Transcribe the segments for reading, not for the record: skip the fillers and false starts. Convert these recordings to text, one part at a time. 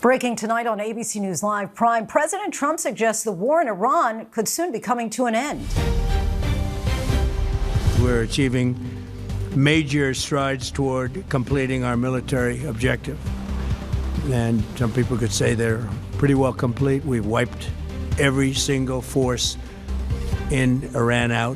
Breaking tonight on ABC News Live Prime, President Trump suggests the war in Iran could soon be coming to an end. We're achieving major strides toward completing our military objective. And some people could say they're pretty well complete. We've wiped every single force in Iran out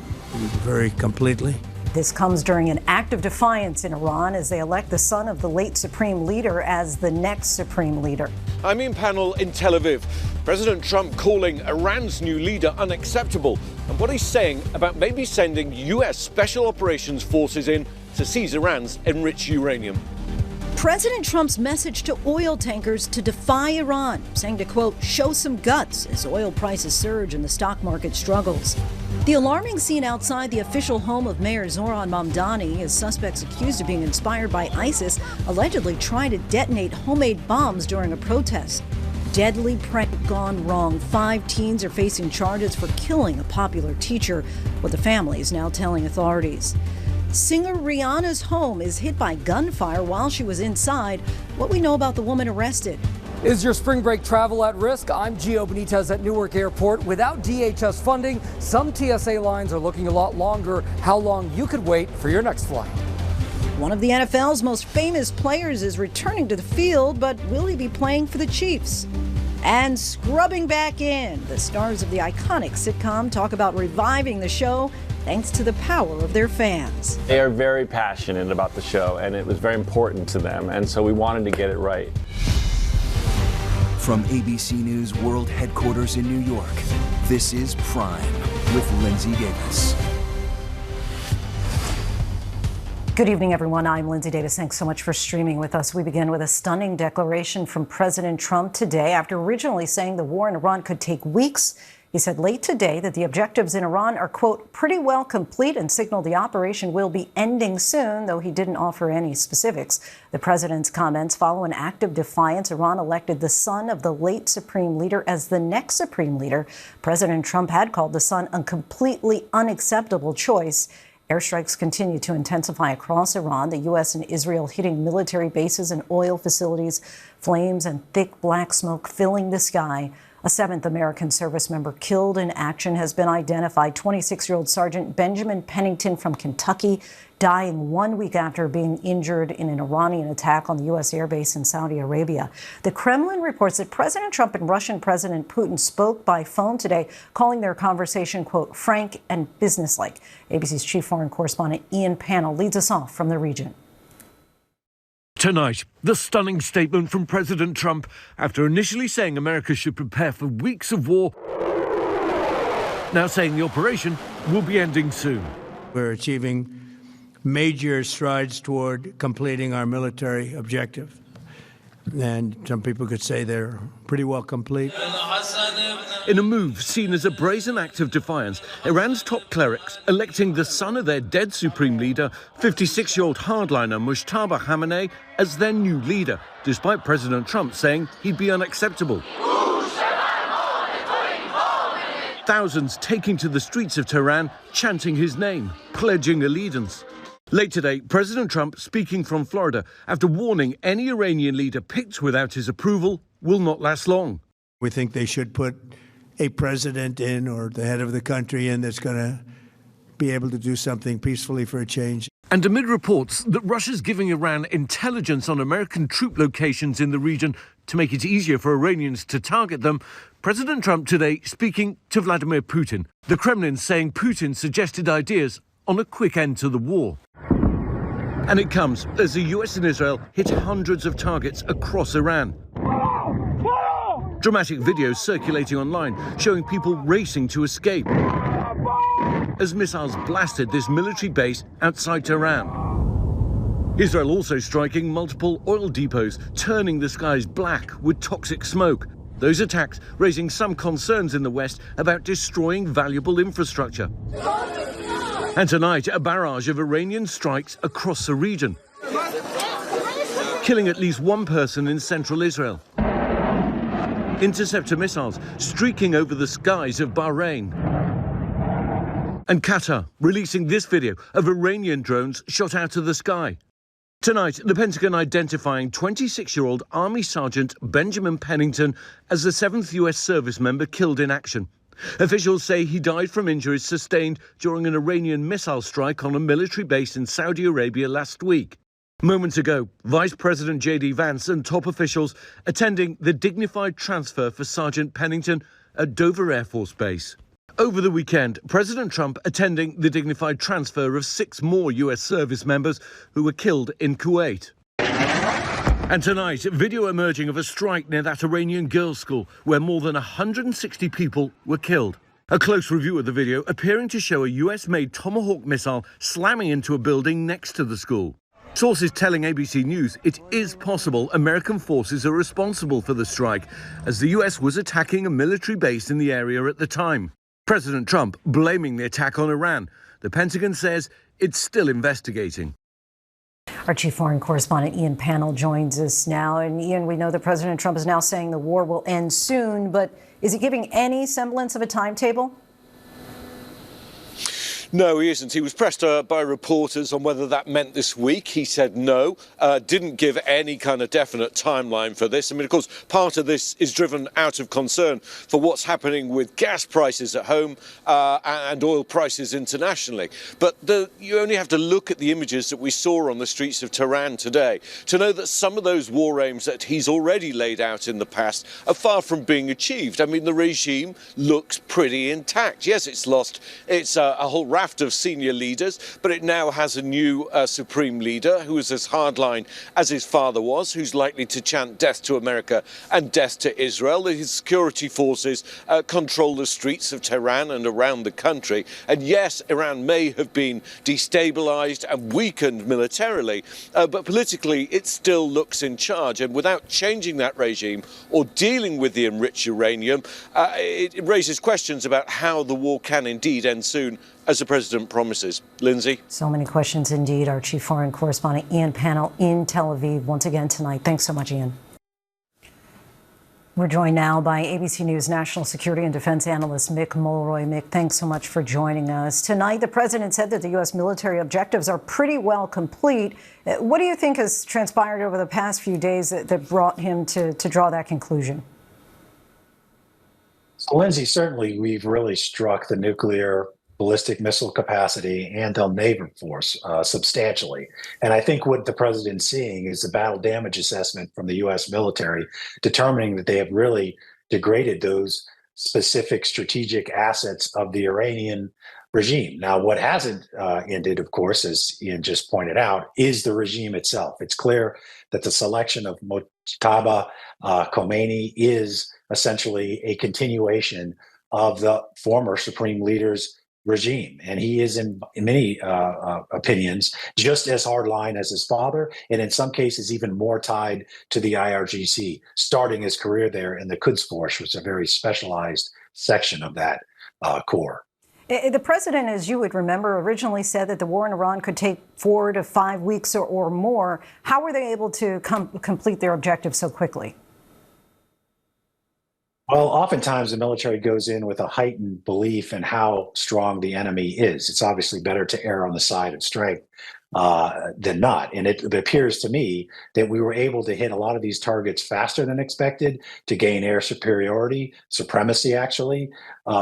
very completely. This comes during an act of defiance in Iran as they elect the son of the late supreme leader as the next supreme leader. I'm in panel in Tel Aviv. President Trump calling Iran's new leader unacceptable, and what he's saying about maybe sending U.S. Special Operations Forces in to seize Iran's enriched uranium. President Trump's message to oil tankers to defy Iran, saying to, quote, show some guts as oil prices surge and the stock market struggles. The alarming scene outside the official home of Mayor Zoran Mamdani as suspects accused of being inspired by ISIS allegedly tried to detonate homemade bombs during a protest. Deadly prank gone wrong. 5 teens are facing charges for killing a popular teacher, what the family is now telling authorities. Singer Rihanna's home is hit by gunfire while she was inside. What we know about the woman arrested. Is your spring break travel at risk? I'm Gio Benitez at Newark Airport. Without DHS funding, some TSA lines are looking a lot longer. How long you could wait for your next flight. One of the NFL's most famous players is returning to the field, but will he be playing for the Chiefs? And scrubbing back in, the stars of the iconic sitcom talk about reviving the show thanks to the power of their fans. They are very passionate about the show, and it was very important to them, and so we wanted to get it right. From ABC News World Headquarters in New York, this is Prime with Linsey Davis. Good evening, everyone. I'm Linsey Davis. Thanks so much for streaming with us. We begin with a stunning declaration from President Trump today. After originally saying the war in Iran could take weeks, he said late today that the objectives in Iran are, quote, pretty well complete and signaled the operation will be ending soon, though he didn't offer any specifics. The president's comments follow an act of defiance. Iran elected the son of the late supreme leader as the next supreme leader. President Trump had called the son a completely unacceptable choice. Airstrikes continue to intensify across Iran, the U.S. and Israel hitting military bases and oil facilities, flames and thick black smoke filling the sky. A 7th American service member killed in action has been identified. 26-year-old Sergeant Benjamin Pennington from Kentucky, dying 1 week after being injured in an Iranian attack on the U.S. airbase in Saudi Arabia. The Kremlin reports that President Trump and Russian President Putin spoke by phone today, calling their conversation, quote, frank and businesslike. ABC's chief foreign correspondent Ian Pannell leads us off from the region. Tonight, the stunning statement from President Trump after initially saying America should prepare for weeks of war, now saying the operation will be ending soon. We're achieving major strides toward completing our military objective. And some people could say they're pretty well complete. In a move seen as a brazen act of defiance, Iran's top clerics electing the son of their dead supreme leader, 56-year-old hardliner Mujtaba Khamenei, as their new leader, despite President Trump saying he'd be unacceptable. Thousands taking to the streets of Tehran, chanting his name, pledging allegiance. Late today, President Trump speaking from Florida after warning any Iranian leader picked without his approval will not last long. We think they should put a president in or the head of the country in that's going to be able to do something peacefully for a change. And amid reports that Russia's giving Iran intelligence on American troop locations in the region to make it easier for Iranians to target them, President Trump today speaking to Vladimir Putin. The Kremlin saying Putin suggested ideas on a quick end to the war. And it comes as the US and Israel hit hundreds of targets across Iran. Dramatic videos circulating online showing people racing to escape as missiles blasted this military base outside Tehran. Israel also striking multiple oil depots, turning the skies black with toxic smoke. Those attacks raising some concerns in the West about destroying valuable infrastructure. And tonight, a barrage of Iranian strikes across the region, killing at least one person in central Israel. Interceptor missiles streaking over the skies of Bahrain. And Qatar releasing this video of Iranian drones shot out of the sky. Tonight, the Pentagon identifying 26-year-old Army Sergeant Benjamin Pennington as the 7th U.S. service member killed in action. Officials say he died from injuries sustained during an Iranian missile strike on a military base in Saudi Arabia last week. Moments ago, Vice President J.D. Vance and top officials attending the dignified transfer for Sergeant Pennington at Dover Air Force Base. Over the weekend, President Trump attending the dignified transfer of 6 more U.S. service members who were killed in Kuwait. And tonight, video emerging of a strike near that Iranian girls' school where more than 160 people were killed. A close review of the video appearing to show a US-made Tomahawk missile slamming into a building next to the school. Sources telling ABC News it is possible American forces are responsible for the strike, as the US was attacking a military base in the area at the time. President Trump blaming the attack on Iran. The Pentagon says it's still investigating. Our chief foreign correspondent Ian Pannell joins us now. And Ian, we know that President Trump is now saying the war will end soon, but is he giving any semblance of a timetable? No, he isn't. He was pressed by reporters on whether that meant this week. He said no, didn't give any kind of definite timeline for this. I mean, of course, part of this is driven out of concern for what's happening with gas prices at home and oil prices internationally. But you only have to look at the images that we saw on the streets of Tehran today to know that some of those war aims that he's already laid out in the past are far from being achieved. I mean, the regime looks pretty intact. Yes, it's lost a whole raft of senior leaders, but it now has a new supreme leader who is as hardline as his father was, who's likely to chant death to America and death to Israel. His security forces control the streets of Tehran and around the country. And yes, Iran may have been destabilized and weakened militarily, but politically it still looks in charge. And without changing that regime or dealing with the enriched uranium, it raises questions about how the war can indeed end soon, as the president promises. Lindsay? So many questions indeed. Our chief foreign correspondent Ian Pannell in Tel Aviv once again tonight. Thanks so much, Ian. We're joined now by ABC News national security and defense analyst Mick Mulroy. Mick, thanks so much for joining us. Tonight, the president said that the U.S. military objectives are pretty well complete. What do you think has transpired over the past few days that brought him to draw that conclusion? So, Lindsay, certainly we've really struck the nuclear ballistic missile capacity and the naval force substantially. And I think what the president's seeing is the battle damage assessment from the U.S. military, determining that they have really degraded those specific strategic assets of the Iranian regime. Now, what hasn't ended, of course, as Ian just pointed out, is the regime itself. It's clear that the selection of Mojtaba Khomeini is essentially a continuation of the former supreme leader's regime. And he is, in many opinions, just as hardline as his father, and in some cases even more tied to the IRGC, starting his career there in the Quds Force, which is a very specialized section of that corps. The president, as you would remember, originally said that the war in Iran could take 4 to 5 weeks or more. How were they able to complete their objective so quickly? Well, oftentimes the military goes in with a heightened belief in how strong the enemy is. It's obviously better to err on the side of strength than not. And it appears to me that we were able to hit a lot of these targets faster than expected, to gain air superiority, supremacy actually,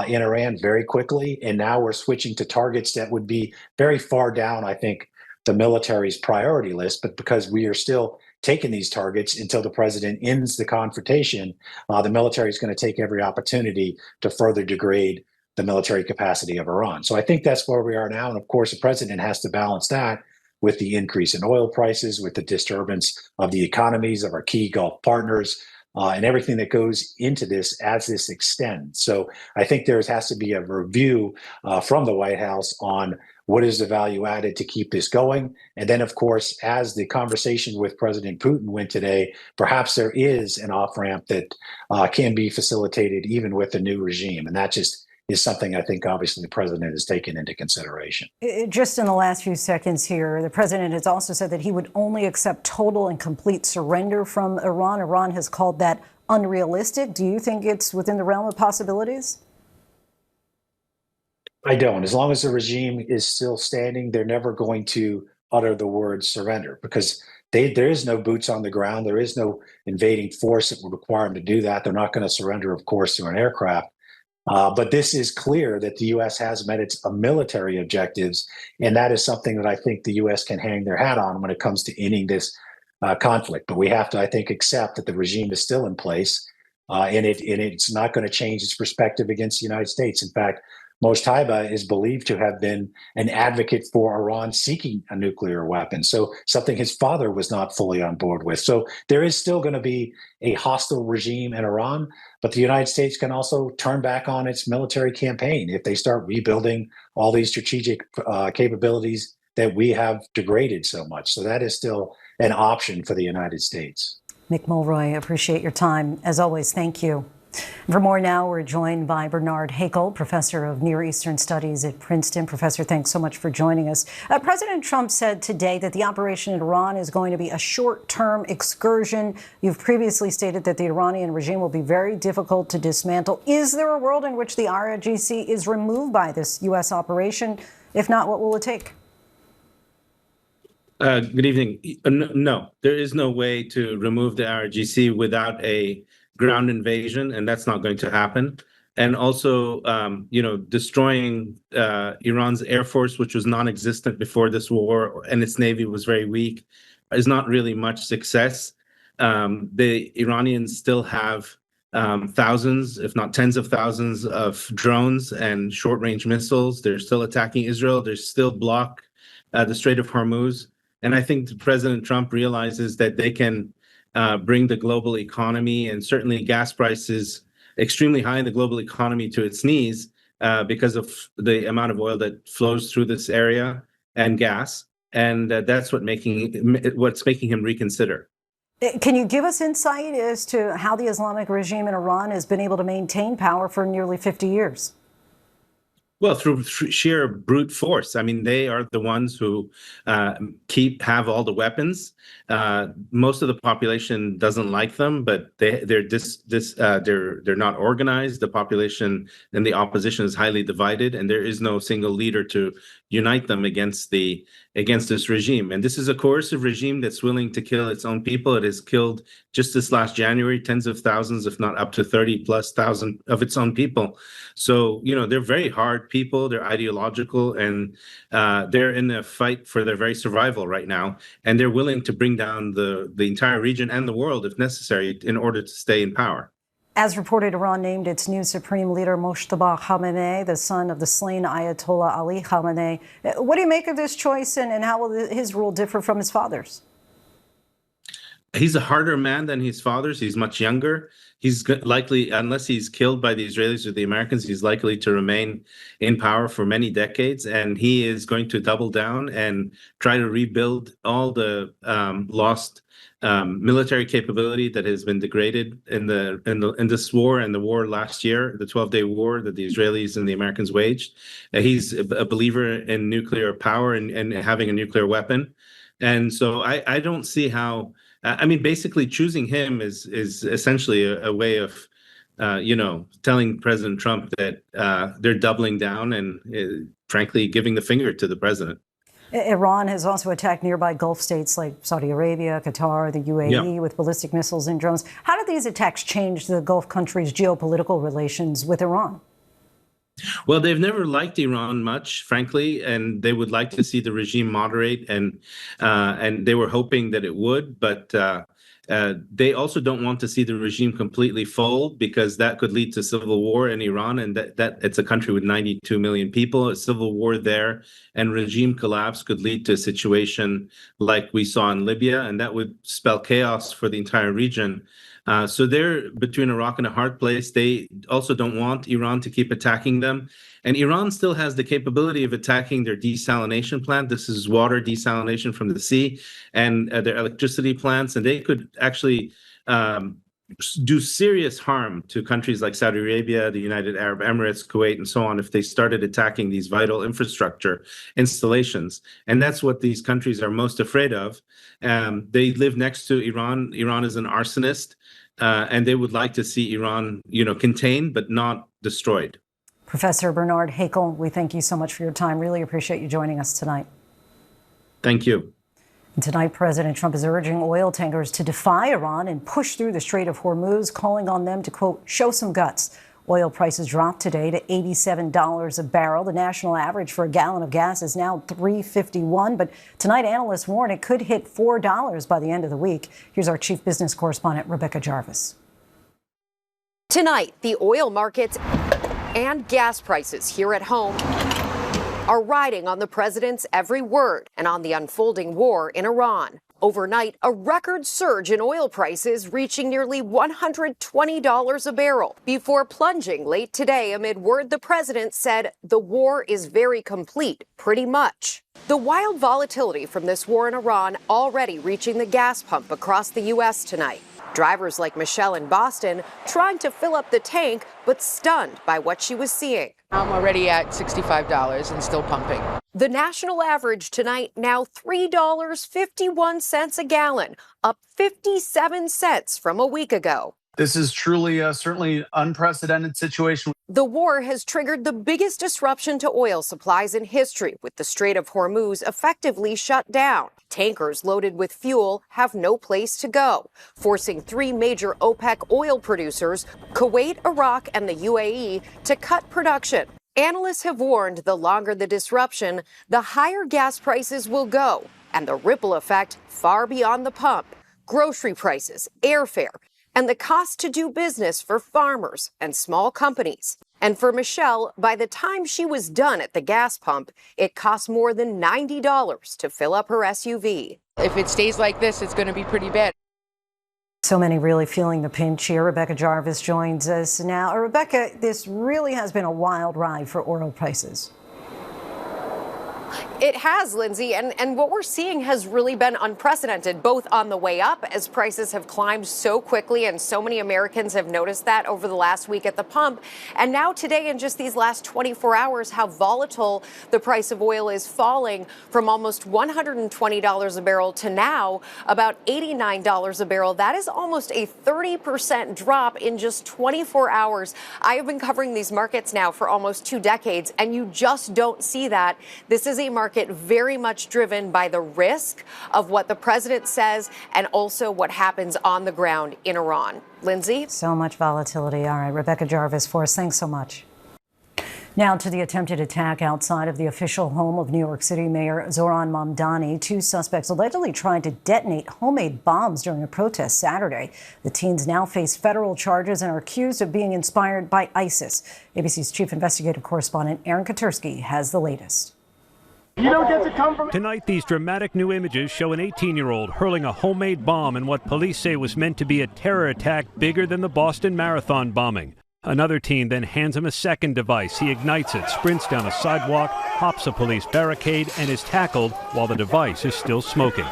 in Iran very quickly. And now we're switching to targets that would be very far down, I think, the military's priority list. But because we are still taking these targets until the president ends the confrontation, the military is going to take every opportunity to further degrade the military capacity of Iran. So I think that's where we are now. And of course, the president has to balance that with the increase in oil prices, with the disturbance of the economies of our key Gulf partners, and everything that goes into this as this extends. So I think there has to be a review from the White House on what is the value added to keep this going. And then, of course, as the conversation with President Putin went today, perhaps there is an off-ramp that can be facilitated even with the new regime. And that just is something I think obviously the president has taken into consideration. Just in the last few seconds here, the president has also said that he would only accept total and complete surrender from Iran. Iran has called that unrealistic. Do you think it's within the realm of possibilities? I don't. As long as the regime is still standing, they're never going to utter the word surrender, because there is no boots on the ground. There is no invading force that would require them to do that. They're not going to surrender, of course, to an aircraft. But this is clear that the U.S. has met its military objectives, and that is something that I think the U.S. can hang their hat on when it comes to ending this conflict. But we have to, I think, accept that the regime is still in place, and it's not going to change its perspective against the United States. In fact, Mojtaba is believed to have been an advocate for Iran seeking a nuclear weapon, so something his father was not fully on board with. So there is still going to be a hostile regime in Iran, but the United States can also turn back on its military campaign if they start rebuilding all these strategic capabilities that we have degraded so much. So that is still an option for the United States. Mick Mulroy, appreciate your time. As always, thank you. For more now, we're joined by Bernard Hakel, professor of Near Eastern Studies at Princeton. Professor, thanks so much for joining us. President Trump said today that the operation in Iran is going to be a short-term excursion. You've previously stated that the Iranian regime will be very difficult to dismantle. Is there a world in which the IRGC is removed by this U.S. operation? If not, what will it take? Good evening. No, there is no way to remove the IRGC without a ground invasion, and that's not going to happen. And also, destroying Iran's air force, which was non-existent before this war, and its navy was very weak, is not really much success. The Iranians still have thousands, if not tens of thousands, of drones and short-range missiles. They're still attacking Israel. They still block the Strait of Hormuz. And I think President Trump realizes that they can bring the global economy, and certainly gas prices extremely high in the global economy, to its knees because of the amount of oil that flows through this area and gas. And that's what's making him reconsider. Can you give us insight as to how the Islamic regime in Iran has been able to maintain power for nearly 50 years? Well, through sheer brute force. I mean, they are the ones who have all the weapons. Most of the population doesn't like them, but they're not organized. The population and the opposition is highly divided, and there is no single leader to unite them against this regime. And this is a coercive regime that's willing to kill its own people. It has killed, just this last January, tens of thousands, if not up to 30,000+ of its own people. So, they're very hard people. They're ideological, and they're in a fight for their very survival right now. And they're willing to bring down the entire region and the world, if necessary, in order to stay in power. As reported, Iran named its new supreme leader Mojtaba Khamenei, the son of the slain Ayatollah Ali Khamenei. What do you make of this choice, and how will his rule differ from his father's? He's a harder man than his father's. He's much younger. He's likely, unless he's killed by the Israelis or the Americans, he's likely to remain in power for many decades. And he is going to double down and try to rebuild all the lost military capability that has been degraded in this war and the war last year, the 12-day war that the Israelis and the Americans waged. He's a believer in nuclear power and having a nuclear weapon. And so I don't see how. Basically choosing him is essentially a way of, telling President Trump that they're doubling down and, frankly, giving the finger to the president. Iran has also attacked nearby Gulf states like Saudi Arabia, Qatar, the UAE with ballistic missiles and drones. How do these attacks change the Gulf countries' geopolitical relations with Iran? Well, they've never liked Iran much, frankly, and they would like to see the regime moderate, and they were hoping that it would, but they also don't want to see the regime completely fold, because that could lead to civil war in Iran, and that it's a country with 92 million people. A civil war there and regime collapse could lead to a situation like we saw in Libya, and that would spell chaos for the entire region. So they're between a rock and a hard place. They also don't want Iran to keep attacking them. And Iran still has the capability of attacking their desalination plant. This is water desalination from the sea, and their electricity plants. And they could actually do serious harm to countries like Saudi Arabia, the United Arab Emirates, Kuwait, and so on if they started attacking these vital infrastructure installations. And that's what these countries are most afraid of. They live next to Iran. Iran is an arsonist, and they would like to see Iran, contained but not destroyed. Professor Bernard Hakel, we thank you so much for your time. Really appreciate you joining us tonight. Thank you. And tonight, President Trump is urging oil tankers to defy Iran and push through the Strait of Hormuz, calling on them to, quote, show some guts. Oil prices dropped today to $87 a barrel. The national average for a gallon of gas is now $3.51. But tonight, analysts warn it could hit $4 by the end of the week. Here's our chief business correspondent, Rebecca Jarvis. Tonight, the oil markets and gas prices here at home are riding on the president's every word and on the unfolding war in Iran. Overnight, a record surge in oil prices reaching nearly $120 a barrel before plunging late today amid word the president said the war is very complete, pretty much. The wild volatility from this war in Iran already reaching the gas pump across the U.S. tonight. Drivers like Michelle in Boston trying to fill up the tank, but stunned by what she was seeing. I'm already at $65 and still pumping. The national average tonight now $3.51 a gallon, up 57 cents from a week ago. This is truly certainly unprecedented situation. The war has triggered the biggest disruption to oil supplies in history, with the Strait of Hormuz effectively shut down. Tankers loaded with fuel have no place to go, forcing three major OPEC oil producers, Kuwait, Iraq, and the UAE, to cut production. Analysts have warned the longer the disruption, the higher gas prices will go, and the ripple effect far beyond the pump. Grocery prices, airfare, and the cost to do business for farmers and small companies. And for Michelle, by the time she was done at the gas pump, it cost more than $90 to fill up her SUV. If it stays like this, it's going to be pretty bad. So many really feeling the pinch here. Rebecca Jarvis joins us now. Rebecca, this really has been a wild ride for oil prices. It has, Lindsay, and what we're seeing has really been unprecedented, both on the way up as prices have climbed so quickly, and so many Americans have noticed that over the last week at the pump. And now today, in just these last 24 hours, how volatile the price of oil is falling from almost $120 a barrel to now about $89 a barrel. That is almost a 30% drop in just 24 hours. I have been covering these markets now for almost 2 decades, and you just don't see that. This is a market very much driven by the risk of what the president says and also what happens on the ground in Iran. Lindsay? So much volatility. All right, Rebecca Jarvis for us. Thanks so much. Now to the attempted attack outside of the official home of New York City Mayor Zohran Mamdani. 2 suspects allegedly tried to detonate homemade bombs during a protest Saturday. The teens now face federal charges and are accused of being inspired by ISIS. ABC's chief investigative correspondent Aaron Katursky has the latest. You don't get to come from. Tonight, these dramatic new images show an 18-year-old hurling a homemade bomb in what police say was meant to be a terror attack bigger than the Boston Marathon bombing. Another teen then hands him a second device. He ignites it, sprints down a sidewalk, hops a police barricade, and is tackled while the device is still smoking.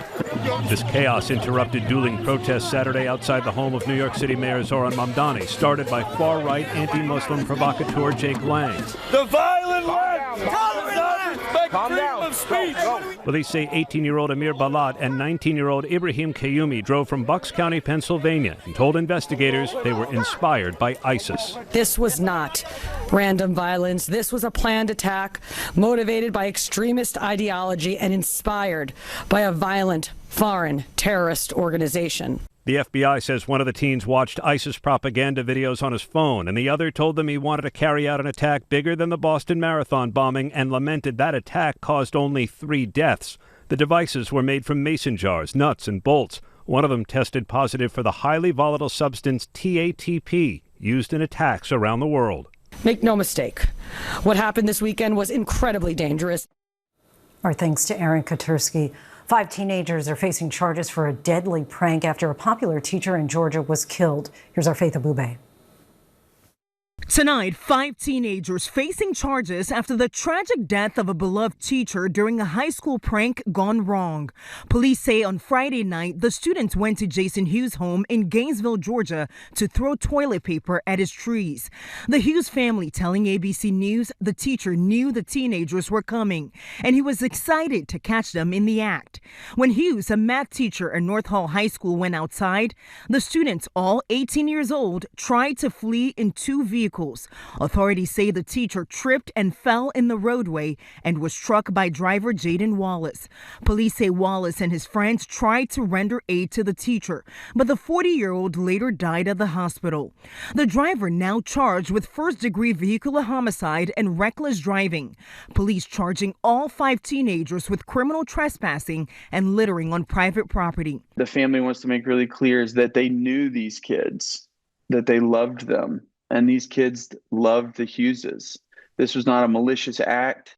This chaos interrupted dueling protests Saturday outside the home of New York City Mayor Zohran Mamdani, started by far-right anti-Muslim provocateur Jake Lang. The violent left does not respect freedom of speech. Police say 18-year-old Amir Balad and 19-year-old Ibrahim Kayumi drove from Bucks County, Pennsylvania, and told investigators they were inspired by ISIS. This was not random violence. This was a planned attack motivated by extremist ideology and inspired by a violent foreign terrorist organization. The FBI says one of the teens watched ISIS propaganda videos on his phone, and the other told them he wanted to carry out an attack bigger than the Boston Marathon bombing and lamented that attack caused only 3 deaths. The devices were made from mason jars, nuts, and bolts. One of them tested positive for the highly volatile substance TATP, used in attacks around the world. Make no mistake, what happened this weekend was incredibly dangerous. Our thanks to Aaron Katursky. 5 teenagers are facing charges for a deadly prank after a popular teacher in Georgia was killed. Here's our Faith Abube. Tonight, 5 teenagers facing charges after the tragic death of a beloved teacher during a high school prank gone wrong. Police say on Friday night, the students went to Jason Hughes' home in Gainesville, Georgia, to throw toilet paper at his trees. The Hughes family telling ABC News the teacher knew the teenagers were coming, and he was excited to catch them in the act. When Hughes, a math teacher at North Hall High School, went outside, the students, all 18 years old, tried to flee in 2 vehicles vehicles. Authorities say the teacher tripped and fell in the roadway and was struck by driver Jaden Wallace. Police say Wallace and his friends tried to render aid to the teacher, but the 40-year-old later died at the hospital. The driver now charged with first-degree vehicular homicide and reckless driving. Police charging all 5 teenagers with criminal trespassing and littering on private property. The family wants to make really clear is that they knew these kids, that they loved them, and these kids loved the Hugheses. This was not a malicious act.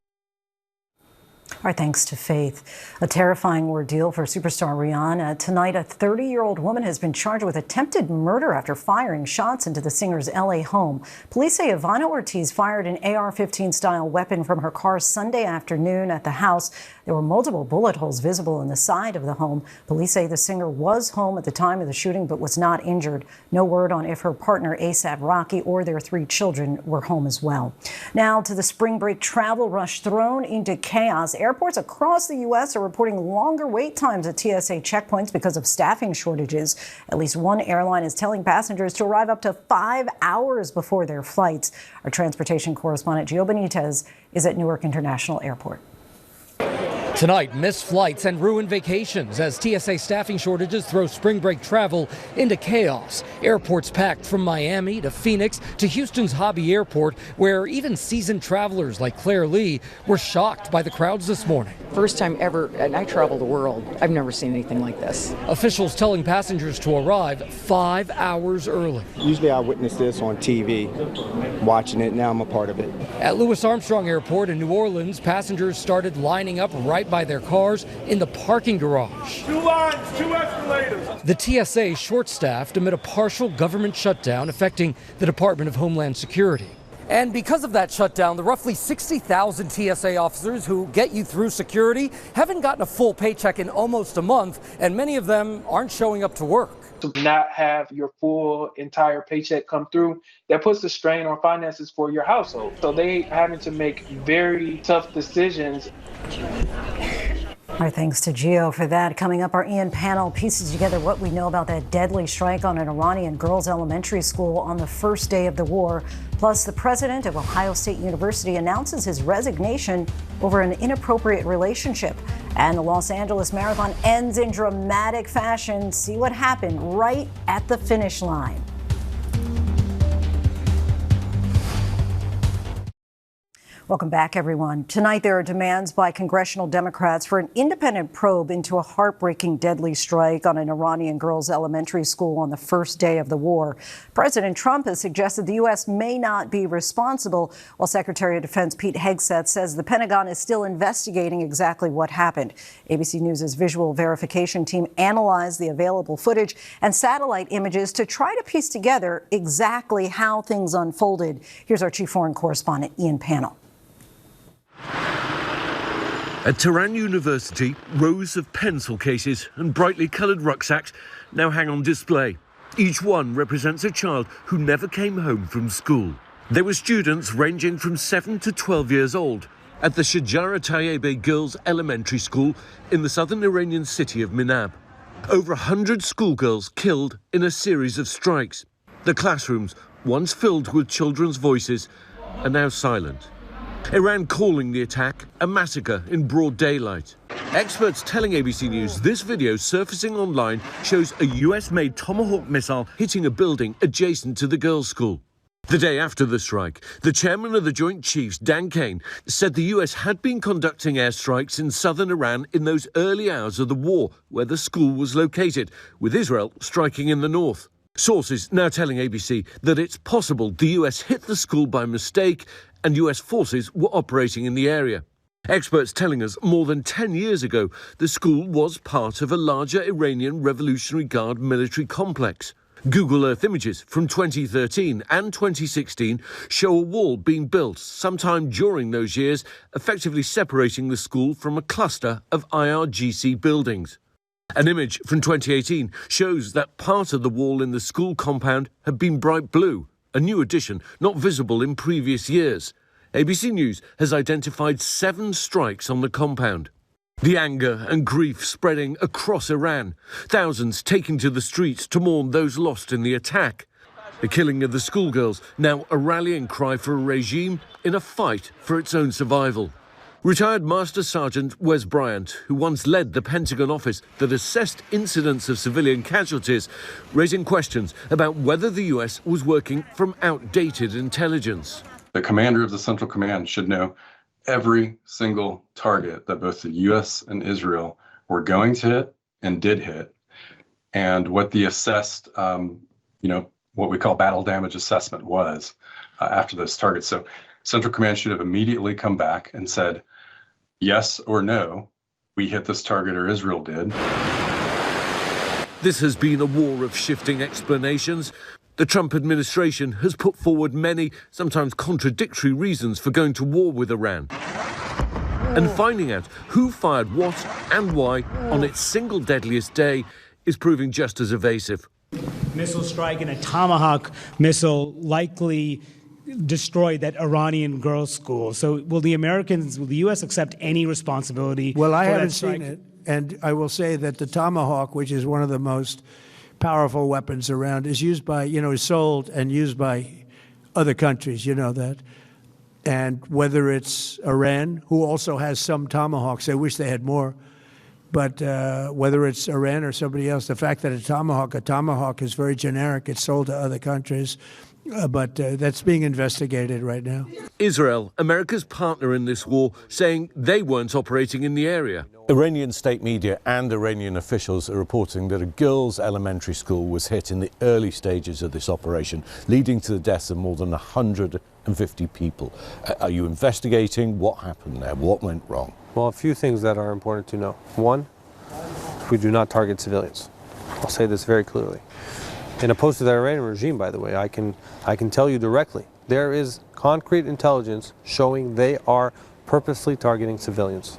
Our thanks to Faith. A terrifying ordeal for superstar Rihanna. Tonight, a 30-year-old woman has been charged with attempted murder after firing shots into the singer's L.A. home. Police say Ivana Ortiz fired an AR-15-style weapon from her car Sunday afternoon at the house. There were multiple bullet holes visible in the side of the home. Police say the singer was home at the time of the shooting but was not injured. No word on if her partner, A$AP Rocky, or their 3 children were home as well. Now to the spring break travel rush thrown into chaos. Airports across the U.S. are reporting longer wait times at TSA checkpoints because of staffing shortages. At least one airline is telling passengers to arrive up to 5 hours before their flights. Our transportation correspondent Gio Benitez is at Newark International Airport. Tonight, missed flights and ruined vacations as TSA staffing shortages throw spring break travel into chaos. Airports packed from Miami to Phoenix to Houston's Hobby Airport, where even seasoned travelers like Claire Lee were shocked by the crowds this morning. First time ever, and I travel the world. I've never seen anything like this. Officials telling passengers to arrive 5 hours early. Usually I witness this on TV, watching it. Now I'm a part of it. At Louis Armstrong Airport in New Orleans, passengers started lining up right by their cars in the parking garage. 2 lines, 2 escalators. The TSA short-staffed amid a partial government shutdown affecting the Department of Homeland Security. And because of that shutdown, the roughly 60,000 TSA officers who get you through security haven't gotten a full paycheck in almost a month, and many of them aren't showing up to work. To not have your full entire paycheck come through, that puts a strain on finances for your household. So they having to make very tough decisions. Our thanks to Gio for that. Coming up, our Ian panel pieces together what we know about that deadly strike on an Iranian girls' elementary school on the first day of the war. Plus, the president of Ohio State University announces his resignation over an inappropriate relationship. And the Los Angeles Marathon ends in dramatic fashion. See what happened right at the finish line. Welcome back, everyone. Tonight, there are demands by congressional Democrats for an independent probe into a heartbreaking deadly strike on an Iranian girls' elementary school on the first day of the war. President Trump has suggested the U.S. may not be responsible, while Secretary of Defense Pete Hegseth says the Pentagon is still investigating exactly what happened. ABC News' visual verification team analyzed the available footage and satellite images to try to piece together exactly how things unfolded. Here's our chief foreign correspondent, Ian Pannell. At Tehran University, rows of pencil cases and brightly coloured rucksacks now hang on display. Each one represents a child who never came home from school. There were students ranging from 7 to 12 years old at the Shajara Tayyebe Girls' Elementary School in the southern Iranian city of Minab. Over 100 schoolgirls killed in a series of strikes. The classrooms, once filled with children's voices, are now silent. Iran calling the attack a massacre in broad daylight. Experts telling ABC News this video surfacing online shows a US-made Tomahawk missile hitting a building adjacent to the girls' school. The day after the strike, the chairman of the Joint Chiefs, Dan Kane, said the US had been conducting airstrikes in southern Iran in those early hours of the war, where the school was located, with Israel striking in the north. Sources now telling ABC that it's possible the US hit the school by mistake and US forces were operating in the area. Experts telling us more than 10 years ago, the school was part of a larger Iranian Revolutionary Guard military complex. Google Earth images from 2013 and 2016 show a wall being built sometime during those years, effectively separating the school from a cluster of IRGC buildings. An image from 2018 shows that part of the wall in the school compound had been bright blue, a new addition not visible in previous years. ABC News has identified 7 strikes on the compound. The anger and grief spreading across Iran, thousands taking to the streets to mourn those lost in the attack. The killing of the schoolgirls, now a rallying cry for a regime in a fight for its own survival. Retired Master Sergeant Wes Bryant, who once led the Pentagon office that assessed incidents of civilian casualties, raising questions about whether the US was working from outdated intelligence. The commander of the Central Command should know every single target that both the US and Israel were going to hit and did hit, and what the assessed, what we call battle damage assessment was after those targets. So Central Command should have immediately come back and said, yes or no, we hit this target or Israel did. This has been a war of shifting explanations. The Trump administration has put forward many, sometimes contradictory reasons for going to war with Iran. And finding out who fired what and why on its single deadliest day is proving just as evasive. Missile strike and a Tomahawk missile likely destroyed that Iranian girls' school. So will the U.S. accept any responsibility? Well, I for haven't that strike? seen it. And I will say that the Tomahawk, which is one of the most powerful weapons around, is used by, is sold and used by other countries, you know that. And whether it's Iran, who also has some Tomahawks, I wish they had more. But whether it's Iran or somebody else, the fact that a Tomahawk is very generic. It's sold to other countries. But that's being investigated right now. Israel, America's partner in this war, saying they weren't operating in the area. Iranian state media and Iranian officials are reporting that a girls' elementary school was hit in the early stages of this operation, leading to the deaths of more than 150 people. Are you investigating what happened there? What went wrong? Well, a few things that are important to know. One, we do not target civilians. I'll say this very clearly. And opposed to the Iranian regime, by the way, I can tell you directly, there is concrete intelligence showing they are purposely targeting civilians.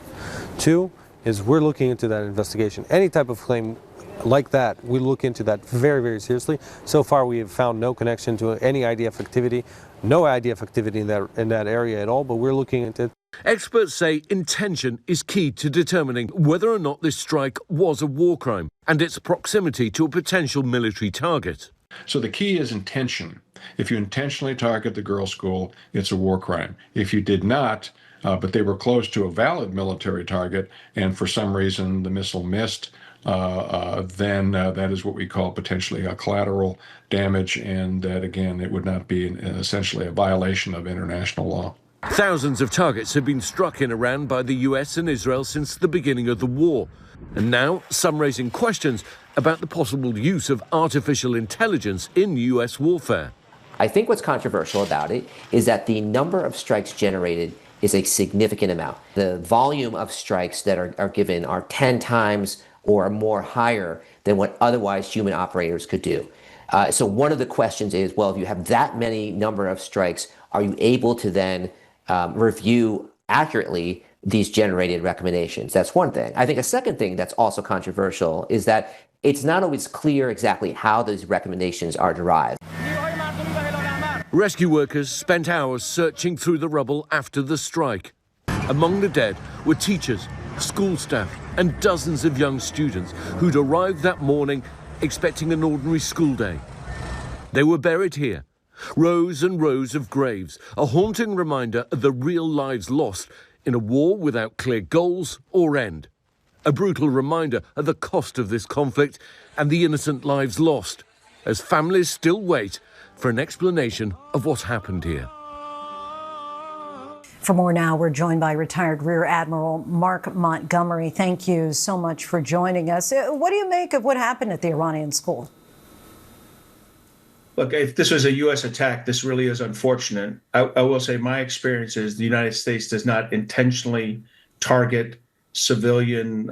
Two is we're looking into that investigation. Any type of claim like that, we look into that very, very seriously. So far, we have found no connection to any IDF activity, no IDF activity in that area at all, but we're looking into it. Experts say intention is key to determining whether or not this strike was a war crime and its proximity to a potential military target. So the key is intention. If you intentionally target the girls' school, it's a war crime. If you did not, but they were close to a valid military target, and for some reason the missile missed, then that is what we call potentially a collateral damage, and that, again, it would not be essentially a violation of international law. Thousands of targets have been struck in Iran by the US and Israel since the beginning of the war. And now, some raising questions about the possible use of artificial intelligence in US warfare. I think what's controversial about it is that the number of strikes generated is a significant amount. The volume of strikes that are given are 10 times or more higher than what otherwise human operators could do. So one of the questions is, well, if you have that many number of strikes, are you able to then review accurately these generated recommendations? That's one thing. I think a second thing that's also controversial is that it's not always clear exactly how those recommendations are derived. Rescue workers spent hours searching through the rubble after the strike. Among the dead were teachers, school staff, and dozens of young students who'd arrived that morning expecting an ordinary school day. They were buried here. Rows and rows of graves, a haunting reminder of the real lives lost in a war without clear goals or end. A brutal reminder of the cost of this conflict and the innocent lives lost, as families still wait for an explanation of what happened here. For more now, we're joined by retired Rear Admiral Mark Montgomery. Thank you so much for joining us. What do you make of what happened at the Iranian school? Look, if this was a U.S. attack, this really is unfortunate. I will say my experience is the United States does not intentionally target civilian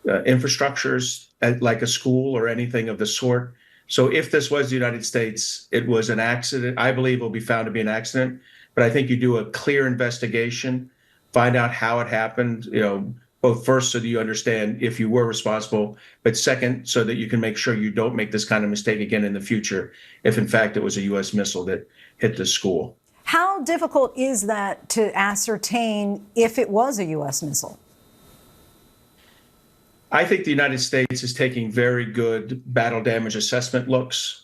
infrastructures like a school or anything of the sort. So if this was the United States, it was an accident. I believe it will be found to be an accident. But I think you do a clear investigation, find out how it happened, both first so that you understand if you were responsible, but second, so that you can make sure you don't make this kind of mistake again in the future if, in fact, it was a U.S. missile that hit the school. How difficult is that to ascertain if it was a U.S. missile? I think the United States is taking very good battle damage assessment looks.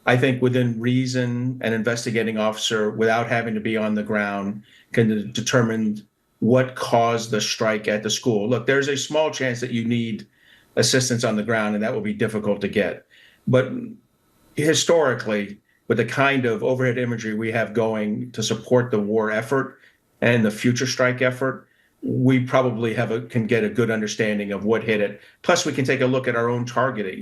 I think within reason, an investigating officer, without having to be on the ground, can determine what caused the strike at the school. Look, there's a small chance that you need assistance on the ground, and that will be difficult to get. But historically, with the kind of overhead imagery we have going to support the war effort and the future strike effort, we probably can get a good understanding of what hit it. Plus, we can take a look at our own targeting.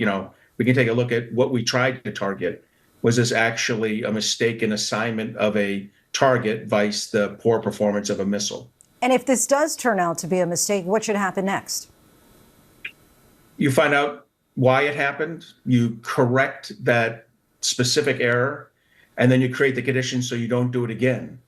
We can take a look at what we tried to target. Was this actually a mistaken assignment of a target vice the poor performance of a missile? And if this does turn out to be a mistake, what should happen next? You find out why it happened, you correct that specific error, and then you create the conditions so you don't do it again.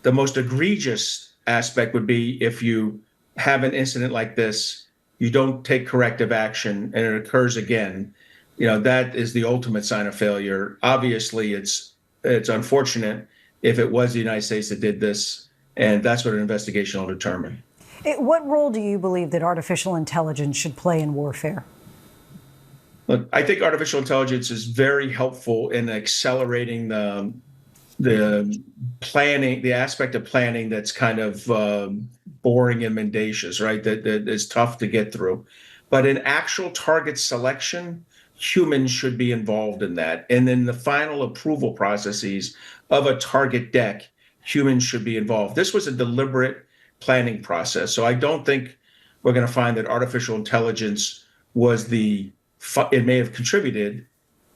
The most egregious aspect would be if you have an incident like this, you don't take corrective action, and it occurs again. That is the ultimate sign of failure. Obviously, it's unfortunate if it was the United States that did this, and that's what an investigation will determine. What role do you believe that artificial intelligence should play in warfare? Look, I think artificial intelligence is very helpful in accelerating the planning, the aspect of planning that's kind of boring and mendacious, right? That is tough to get through. But in actual target selection, humans should be involved in that. And in the final approval processes of a target deck, humans should be involved. This was a deliberate planning process. So I don't think we're going to find that artificial intelligence was it may have contributed,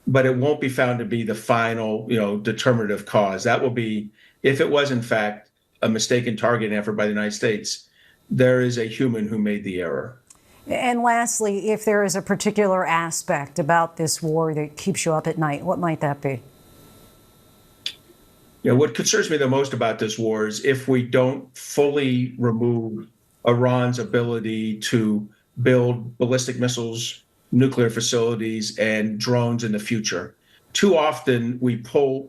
but it won't be found to be the final, determinative cause. That will be, if it was in fact a mistaken targeting effort by the United States, there is a human who made the error. And lastly, if there is a particular aspect about this war that keeps you up at night, what might that be? What concerns me the most about this war is if we don't fully remove Iran's ability to build ballistic missiles, nuclear facilities, and drones in the future. Too often we pull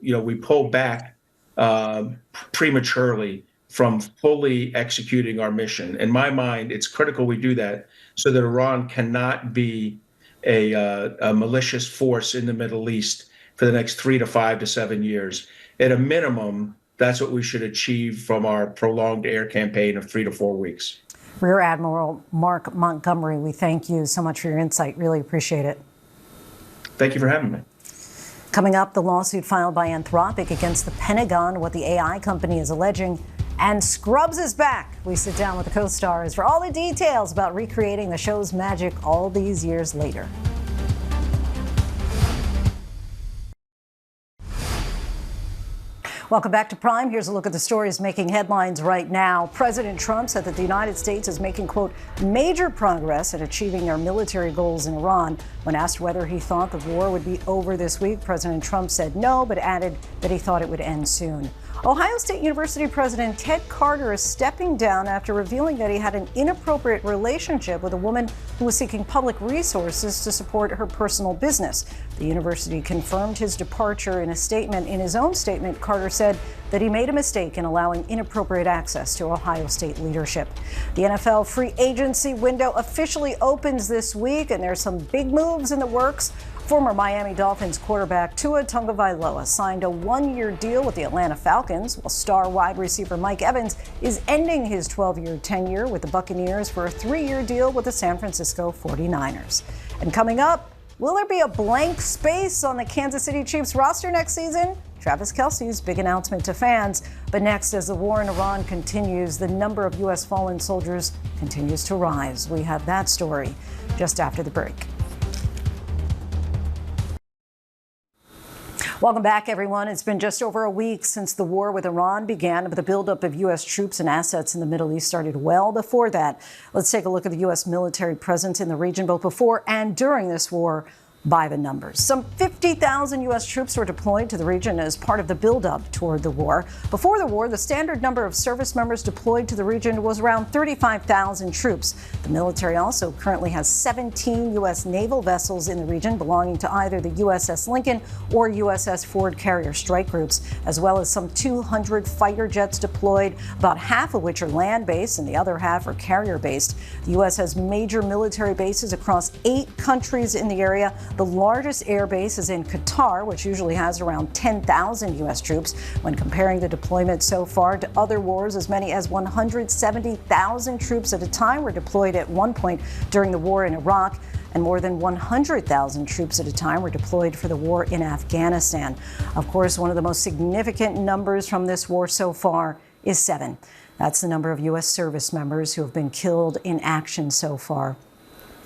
back prematurely from fully executing our mission. In my mind, it's critical we do that so that Iran cannot be a malicious force in the Middle East for the next 3 to 5 to 7 years. At a minimum, that's what we should achieve from our prolonged air campaign of 3 to 4 weeks. Rear Admiral Mark Montgomery, we thank you so much for your insight. Really appreciate it. Thank you for having me. Coming up, the lawsuit filed by Anthropic against the Pentagon, what the AI company is alleging, and Scrubs is back. We sit down with the co-stars for all the details about recreating the show's magic all these years later. Welcome back to Prime. Here's a look at the stories making headlines right now. President Trump said that the United States is making, quote, major progress at achieving their military goals in Iran. When asked whether he thought the war would be over this week, President Trump said no, but added that he thought it would end soon. Ohio State University President Ted Carter is stepping down after revealing that he had an inappropriate relationship with a woman who was seeking public resources to support her personal business. The university confirmed his departure in a statement. In his own statement, Carter said that he made a mistake in allowing inappropriate access to Ohio State leadership. The NFL free agency window officially opens this week, and there's some big moves in the works. Former Miami Dolphins quarterback Tua Tagovailoa signed a one-year deal with the Atlanta Falcons, while star wide receiver Mike Evans is ending his 12-year tenure with the Buccaneers for a 3-year deal with the San Francisco 49ers. And coming up, will there be a blank space on the Kansas City Chiefs roster next season? Travis Kelce's big announcement to fans. But next, as the war in Iran continues, the number of U.S. fallen soldiers continues to rise. We have that story just after the break. Welcome back, everyone. It's been just over a week since the war with Iran began, but the buildup of U.S. troops and assets in the Middle East started well before that. Let's take a look at the U.S. military presence in the region, both before and during this war, by the numbers. Some 50,000 U.S. troops were deployed to the region as part of the buildup toward the war. Before the war, the standard number of service members deployed to the region was around 35,000 troops. The military also currently has 17 U.S. naval vessels in the region belonging to either the USS Lincoln or USS Ford carrier strike groups, as well as some 200 fighter jets deployed, about half of which are land-based and the other half are carrier-based. The U.S. has major military bases across 8 countries in the area. The largest air base is in Qatar, which usually has around 10,000 U.S. troops. When comparing the deployment so far to other wars, as many as 170,000 troops at a time were deployed at one point during the war in Iraq, and more than 100,000 troops at a time were deployed for the war in Afghanistan. Of course, one of the most significant numbers from this war so far is 7. That's the number of U.S. service members who have been killed in action so far.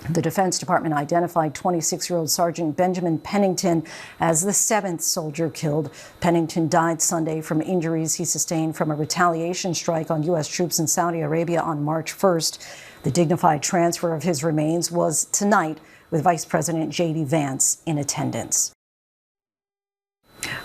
The Defense Department identified 26-year-old Sergeant Benjamin Pennington as the 7th soldier killed. Pennington died Sunday from injuries he sustained from a retaliation strike on U.S. troops in Saudi Arabia on March 1st. The dignified transfer of his remains was tonight, with Vice President J.D. Vance in attendance.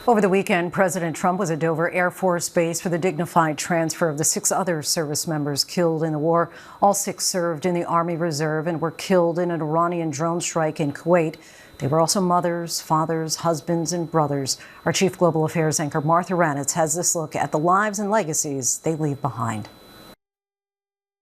Over the weekend, President Trump was at Dover Air Force Base for the dignified transfer of the 6 other service members killed in the war. All 6 served in the Army Reserve and were killed in an Iranian drone strike in Kuwait. They were also mothers, fathers, husbands, and brothers. Our Chief Global Affairs anchor Martha Ranitz has this look at the lives and legacies they leave behind.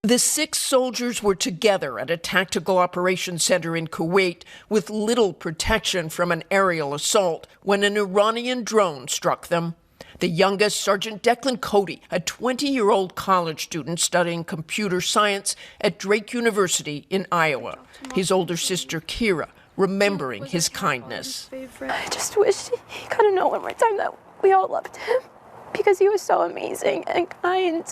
The 6 soldiers were together at a tactical operations center in Kuwait with little protection from an aerial assault when an Iranian drone struck them. The youngest, Sergeant Declan Cody, a 20-year-old college student studying computer science at Drake University in Iowa. His older sister, Kira, remembering his kindness. I just wish he could have known one more time that we all loved him because he was so amazing and kind.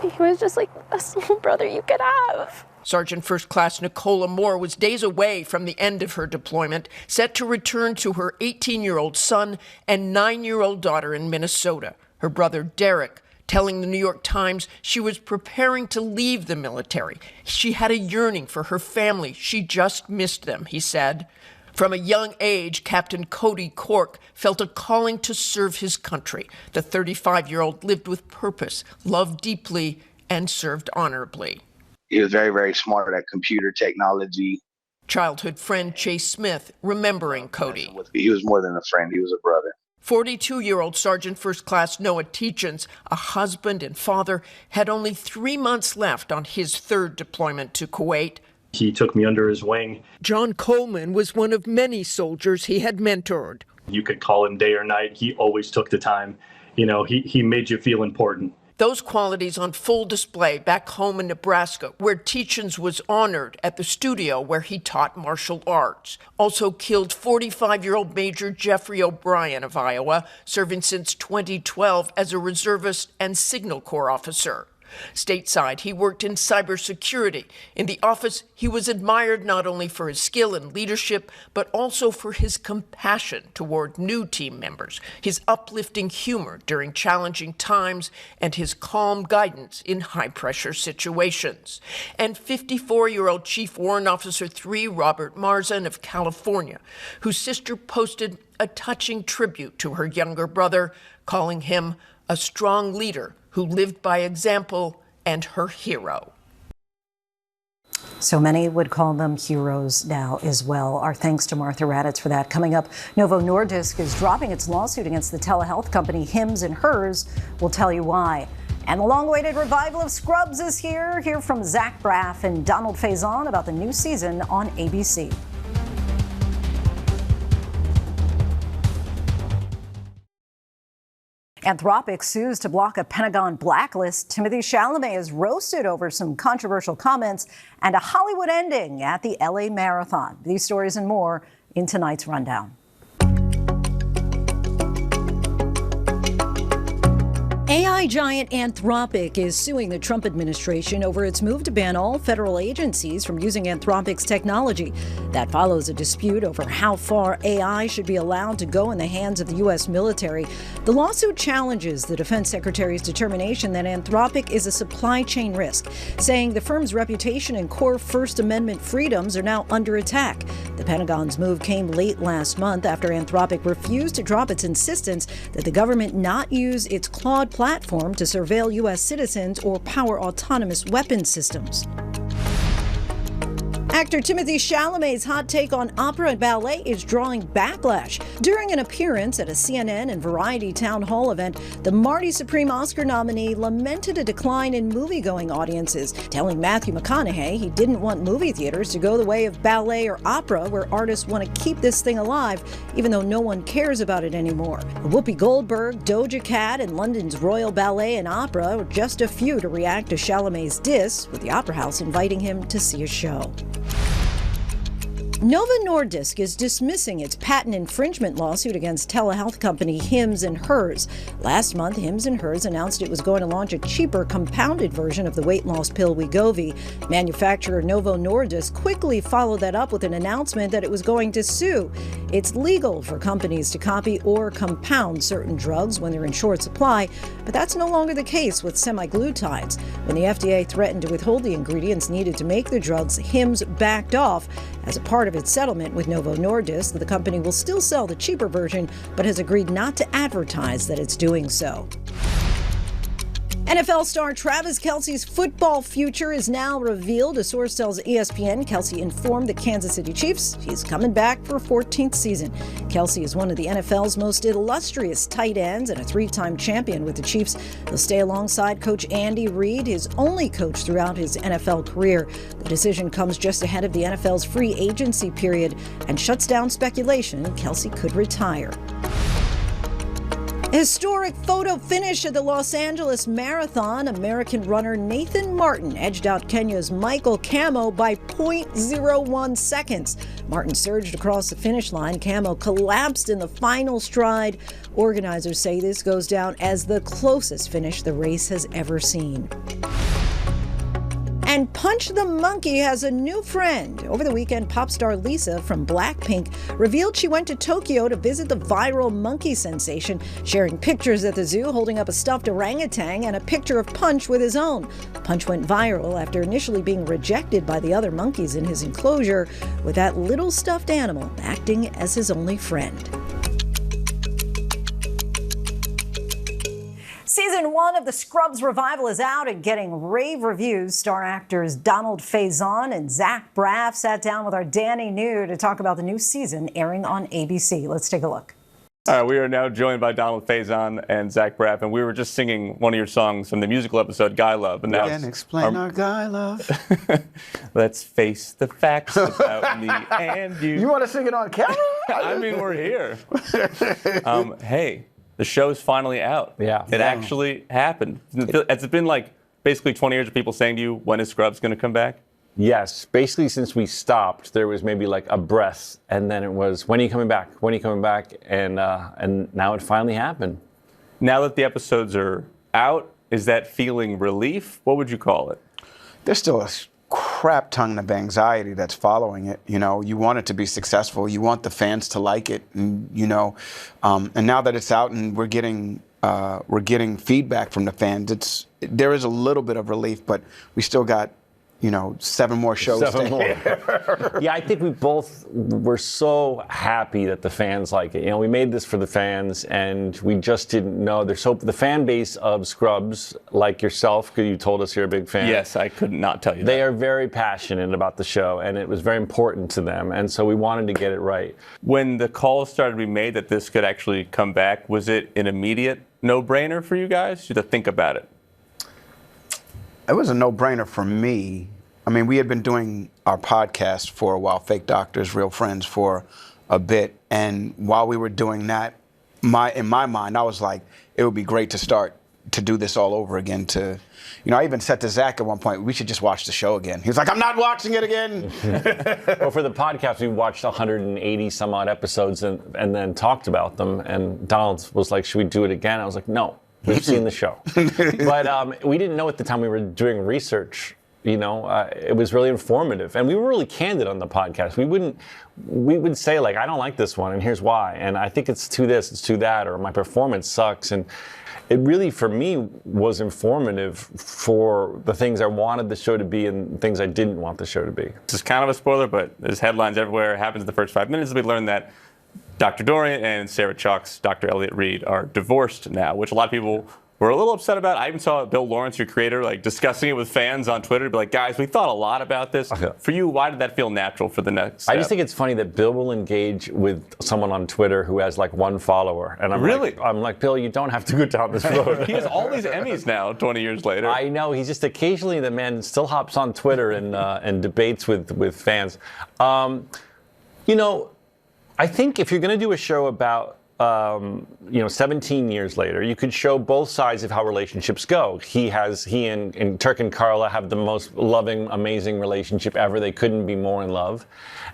He was just like a little brother you could have. Sergeant First Class Nicola Moore was days away from the end of her deployment, set to return to her 18-year-old son and 9-year-old daughter in Minnesota. Her brother Derek telling the New York Times she was preparing to leave the military. She had a yearning for her family. She just missed them, he said. From a young age, Captain Cody Cork felt a calling to serve his country. The 35-year-old lived with purpose, loved deeply, and served honorably. He was very, very smart at computer technology. Childhood friend Chase Smith remembering Cody. He was more than a friend, he was a brother. 42-year-old Sergeant First Class Noah Teachins, a husband and father, had only 3 months left on his 3rd deployment to Kuwait. He took me under his wing. John Coleman was one of many soldiers he had mentored. You could call him day or night. He always took the time. You know, he made you feel important. Those qualities on full display back home in Nebraska, where Teachins was honored at the studio where he taught martial arts. Also killed 45-year-old Major Jeffrey O'Brien of Iowa, serving since 2012 as a reservist and Signal Corps officer. Stateside, he worked in cybersecurity. In the office, he was admired not only for his skill and leadership, but also for his compassion toward new team members, his uplifting humor during challenging times, and his calm guidance in high-pressure situations. And 54-year-old Chief Warrant Officer 3 Robert Marzan of California, whose sister posted a touching tribute to her younger brother, calling him a strong leader who lived by example and her hero. So many would call them heroes now as well. Our thanks to Martha Raditz for that. Coming up, Novo Nordisk is dropping its lawsuit against the telehealth company Hims & Hers. We'll tell you why. And the long-awaited revival of Scrubs is here. Hear from Zach Braff and Donald Faison about the new season on ABC. Anthropic sues to block a Pentagon blacklist. Timothée Chalamet is roasted over some controversial comments and a Hollywood ending at the LA Marathon. These stories and more in tonight's rundown. AI giant Anthropic is suing the Trump administration over its move to ban all federal agencies from using Anthropic's technology. That follows a dispute over how far AI should be allowed to go in the hands of the U.S. military. The lawsuit challenges the defense secretary's determination that Anthropic is a supply chain risk, saying the firm's reputation and core First Amendment freedoms are now under attack. The Pentagon's move came late last month after Anthropic refused to drop its insistence that the government not use its Claude platform to surveil U.S. citizens or power autonomous weapons systems. Actor Timothée Chalamet's hot take on opera and ballet is drawing backlash. During an appearance at a CNN and Variety town hall event, the Marty Supreme Oscar nominee lamented a decline in movie-going audiences, telling Matthew McConaughey he didn't want movie theaters to go the way of ballet or opera, where artists want to keep this thing alive, even though no one cares about it anymore. Whoopi Goldberg, Doja Cat, and London's Royal Ballet and Opera were just a few to react to Chalamet's diss, with the Opera House inviting him to see a show. Novo Nordisk is dismissing its patent infringement lawsuit against telehealth company Hims & Hers. Last month, Hims & Hers announced it was going to launch a cheaper compounded version of the weight loss pill Wegovy. Manufacturer Novo Nordisk quickly followed that up with an announcement that it was going to sue. It's legal for companies to copy or compound certain drugs when they're in short supply, but that's no longer the case with semaglutides. When the FDA threatened to withhold the ingredients needed to make the drugs, Hims backed off. As a part of its settlement with Novo Nordisk, the company will still sell the cheaper version, but has agreed not to advertise that it's doing so. NFL star Travis Kelce's football future is now revealed. A source tells ESPN Kelce informed the Kansas City Chiefs he's coming back for a 14th season. Kelce is one of the NFL's most illustrious tight ends and a three-time champion with the Chiefs. He'll stay alongside Coach Andy Reid, his only coach throughout his NFL career. The decision comes just ahead of the NFL's free agency period and shuts down speculation Kelce could retire. A historic photo finish at the Los Angeles Marathon. American runner Nathan Martin edged out Kenya's Michael Camo by 0.01 seconds. Martin surged across the finish line. Camo collapsed in the final stride. Organizers say this goes down as the closest finish the race has ever seen. And Punch the Monkey has a new friend. Over the weekend, pop star Lisa from Blackpink revealed she went to Tokyo to visit the viral monkey sensation, sharing pictures at the zoo holding up a stuffed orangutan and a picture of Punch with his own. Punch went viral after initially being rejected by the other monkeys in his enclosure, with that little stuffed animal acting as his only friend. Season 1 of the Scrubs revival is out and getting rave reviews. Star actors Donald Faison and Zach Braff sat down with our Danny New to talk about the new season airing on ABC. Let's take a look. All right, we are now joined by Donald Faison and Zach Braff, and we were just singing one of your songs from the musical episode Guy Love. And now explain our Guy Love. Let's face the facts about me and you. You want to sing it on camera? I mean, we're here. Hey. The show's finally out. Yeah. It actually happened. Has it been like basically 20 years of people saying to you, when is Scrubs going to come back? Yes. Basically, since we stopped, there was maybe like a breath, and then it was, when are you coming back? When are you coming back? And now it finally happened. Now that the episodes are out, is that feeling relief? What would you call it? There's still a crap ton of anxiety that's following it. You know, you want it to be successful. You want the fans to like it, and and now that it's out and we're getting feedback from the fans, there is a little bit of relief, but we still got 7 more shows. 7 more. Yeah, I think we both were so happy that the fans like it. We made this for the fans, and we just didn't know. There's hope. The fan base of Scrubs, like yourself, because you told us you're a big fan. Yes, I could not tell you that. They are very passionate about the show, and it was very important to them, and so we wanted to get it right. When the call started to be made that this could actually come back, was it an immediate no-brainer for you guys? You had to think about it. It was a no-brainer for me. I mean, we had been doing our podcast for a while, Fake Doctors, Real Friends, for a bit. And while we were doing that, in my mind, I was like, it would be great to start to do this all over again. I even said to Zach at one point, we should just watch the show again. He was like, I'm not watching it again. Well, for the podcast, we watched 180 some odd episodes and then talked about them. And Donald was like, should we do it again? I was like, no. We've seen the show. But we didn't know at the time we were doing research. It was really informative. And we were really candid on the podcast. We would say, like, I don't like this one, and here's why. And I think it's to this, it's to that, or my performance sucks. And it really, for me, was informative for the things I wanted the show to be and things I didn't want the show to be. This is kind of a spoiler, but there's headlines everywhere. It happens in the first 5 minutes. We learned that Dr. Dorian and Sarah Chalk's Dr. Elliott Reed are divorced now, which a lot of people were a little upset about it. I even saw Bill Lawrence, your creator, like discussing it with fans on Twitter. Be like, guys, we thought a lot about this. For you, why did that feel natural for the next step? I just think it's funny that Bill will engage with someone on Twitter who has like one follower. And I'm like, Bill, you don't have to go down this road. He has all these Emmys now, 20 years later. I know. He's just occasionally, the man still hops on Twitter and debates with fans. You know, I think if you're going to do a show about 17 years later, you could show both sides of how relationships go. He and Turk and Carla have the most loving, amazing relationship ever. They couldn't be more in love.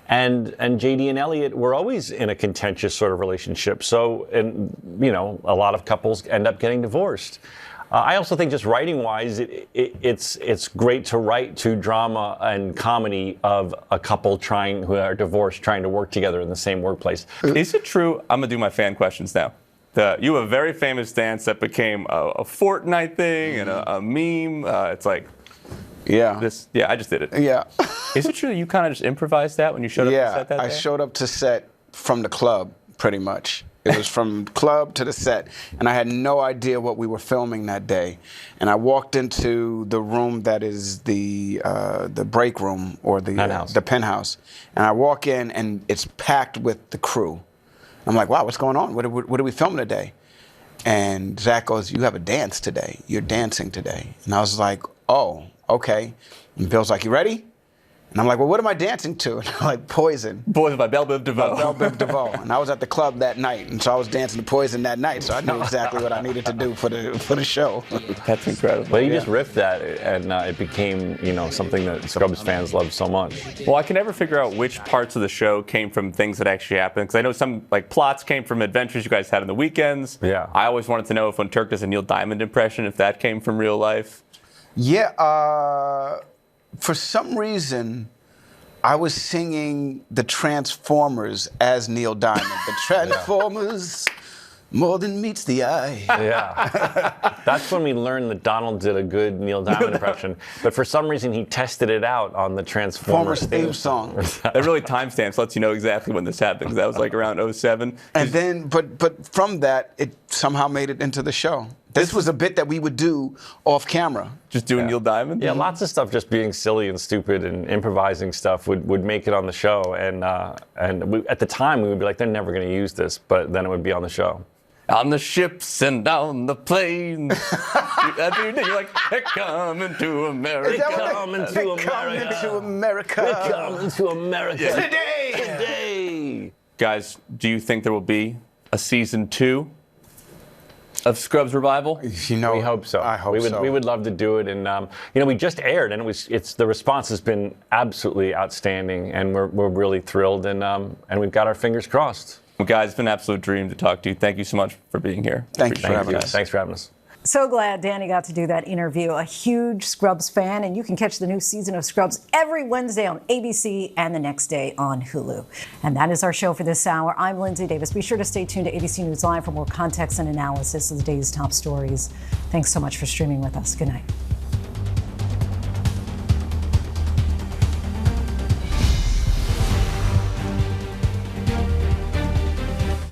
And JD and Elliot were always in a contentious sort of relationship. So, a lot of couples end up getting divorced. I also think just writing-wise, it's great to write to drama and comedy of a couple who are divorced trying to work together in the same workplace. Is it true? I'm going to do my fan questions now. You have a very famous dance that became a Fortnite thing and a meme. It's like... Yeah. I just did it. Yeah. Is it true that you kind of just improvised that when you showed up to set that day? I showed up to set from the club, pretty much. It was from club to the set, and I had no idea what we were filming that day. And I walked into the room that is the break room, or the penthouse. And I walk in, and it's packed with the crew. I'm like, wow, what's going on? What are we filming today? And Zach goes, you have a dance today. You're dancing today. And I was like, oh, okay. And Bill's like, you ready? And I'm like, well, what am I dancing to? And I'm like, Poison. Poison by Belle Biv DeVoe. Belle Biv DeVoe. And I was at the club that night, and so I was dancing to Poison that night, so I knew exactly what I needed to do for the show. That's incredible. Well, you just riffed that, and it became, something that Scrubs fans love so much. Well, I can never figure out which parts of the show came from things that actually happened, because I know some plots came from adventures you guys had on the weekends. Yeah. I always wanted to know if when Turk does a Neil Diamond impression, if that came from real life. Yeah, for some reason, I was singing the Transformers as Neil Diamond. The Transformers, more than meets the eye. Yeah. That's when we learned that Donald did a good Neil Diamond impression. But for some reason, he tested it out on the Transformers theme song. That really timestamps, lets you know exactly when this happened, because that was like around 2007. And then, but from that, it somehow made it into the show. This was a bit that we would do off camera. Just doing Neil Diamond? Yeah, lots of stuff just being silly and stupid and improvising stuff would make it on the show. And at the time, we would be like, they're never going to use this, but then it would be on the show. On the ships and on the planes. You're like, they're coming to America. They're coming to America. They're coming to America. Yeah. Today. Guys, do you think there will be a season 2 of Scrubs Revival? We hope so. I hope so. We would love to do it, and we just aired, and the response has been absolutely outstanding, and we're really thrilled, and we've got our fingers crossed. Well, guys, it's been an absolute dream to talk to you. Thank you so much for being here. Thank you for having us. Thanks for having us. So glad Danny got to do that interview. A huge Scrubs fan, and you can catch the new season of Scrubs every Wednesday on ABC and the next day on Hulu. And that is our show for this hour. I'm Linsey Davis. Be sure to stay tuned to ABC News Live for more context and analysis of the day's top stories. Thanks so much for streaming with us. Good night.